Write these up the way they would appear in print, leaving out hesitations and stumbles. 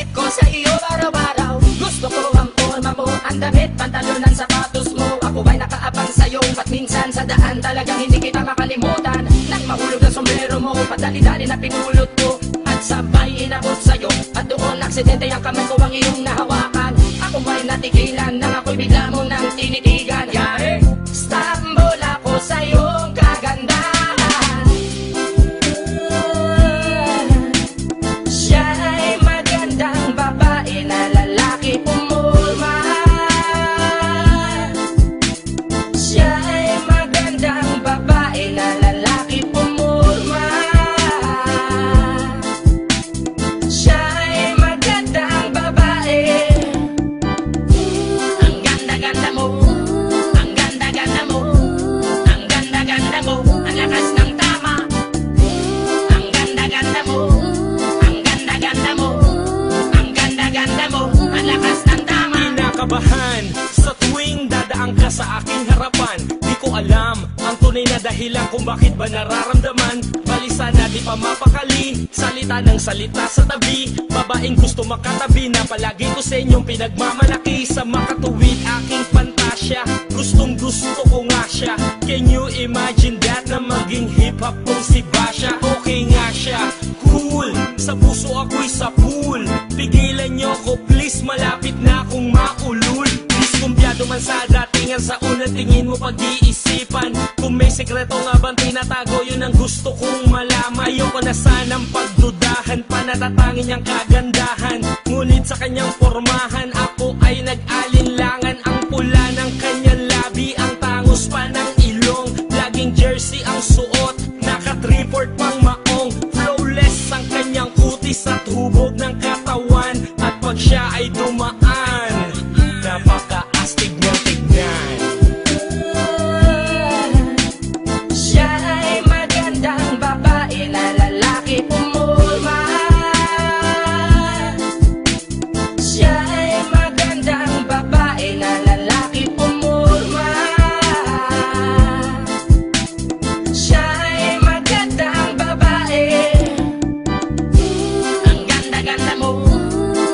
iniisip ko sa iyo araw-araw. Gusto ko ang forma mo, ang damit, pantalon, ang sapatos mo. Ako ay nakaabang sa'yo, at minsan sa daan talagang hindi kita makalimutan. Nang mahulog ang sombrero mo, padali-dali na pinulot ko, at sabay inabot sa'yo. At doon aksidente ang kamay ko ang iyong nahawakan. Ako ay natigilan, nang ako'y bigla mo nang tinitigan. Yari, stambol ako sa iyong kagandahan. Siya ay magandang babae na lalaki pumulma. Siya ay magandang babae na lalaki pumulma. Siya ay magandang babae. Ang ganda-ganda mo, ang ganda-ganda mo, ang ganda-ganda mo, ang lakas ng tama. Ang ganda-ganda mo, ang ganda-ganda mo, ang ganda-ganda mo, ang lakas ng tama. Kinakabahan sa tuwing dadaan ka sa aking harapan. Di ko alam ang tunay na dahilan kung bakit ba nararamdaman. Balisa na di pa mapakali, salita ng salita sa tabi. Babaeng gusto makatabi na palagi ko sa inyong pinagmamalaki. Sa makatuwid aking pantasya, gustong gusto ko nga siya. Can you imagine that na maging hip-hop kong si Basha? Okay nga siya, cool, sa puso ako'y sa pool. Pigilan nyo ko please, malapit na akong maulul. Diskumpiyado man sa datingan, sa unang tingin mo pag-iisipan. Kung may sekreto nga bang tinatago, yun ang gusto kong malaman. Ayoko na sanang pagdudahan, panatatangin niyang kagandahan. Ngunit sa kanyang pormahan, ako ay nag-alinlangan. Ang pula ng kanyang labi, ang tangos pa ng ilong. Laging jersey ang suot, naka-3-4 pang maong. Flawless ang kanyang kutis at hubog ng katawan. At pag siya ay dumaan, napaka-astig niyang tignan. Siya ay magandang babae na lalaki pumulma. Siya ay magandang babae na lalaki pumulma. Siya ay magandang babae. Ang ganda-ganda mo,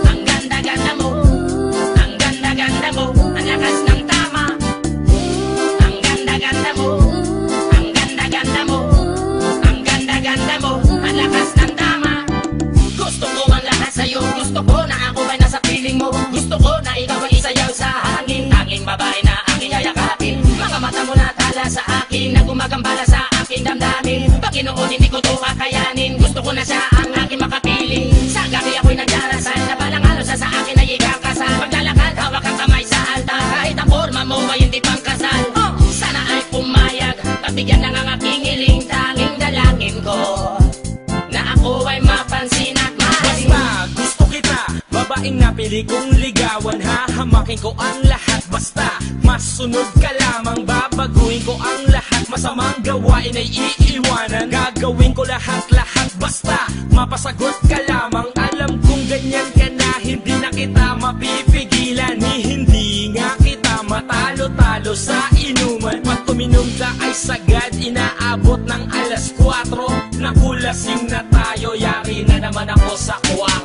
ang ganda-ganda mo, ang ganda-ganda mo, ang lakas ng tama. Ang ganda-ganda mo, ang ganda-ganda mo, ang ganda-ganda mo, ang lakas ng tama. Gusto ko ang lahat sa'yo, gusto ko na ako ay nasa piling mo. Gusto ko na ikaw ay isayaw sa hangin, tanging babae na aking yayakapin. Mga mata mo na tala sa akin, na gumagambala sa aking damdamin. Panginoon, hindi ko to kakayanin, gusto ko na siya ang aking makapiling. Sa gabi ako'y nagdarasal, na balang halos sa akin ay ikakasal. Paglalakad, hawak ang kamay sa altar, kahit ang forma mo ay hindi pang kasal. Sana ay pumayag, pabigyan ng ang aking hiling, tanging dalangin ko na ako ay mapansin at mahalin. Basta gusto kita, babaeng napili kong ligawan. Hahamakin ko ang lahat, basta masunod ka lamang. Babaguhin ko ang lahat, masamang gawain ay iiwanan. Gagawin ko lahat-lahat, basta mapasagot ka lamang. Alam kong ganyan ka na, hindi na kita mapipigilan. Hindi nga kita matalo-talo sa inuman. Pag tuminom ka ay sagad, inaabot ng alas 4. Nakulasing na tayo, yari na naman ako sa 4.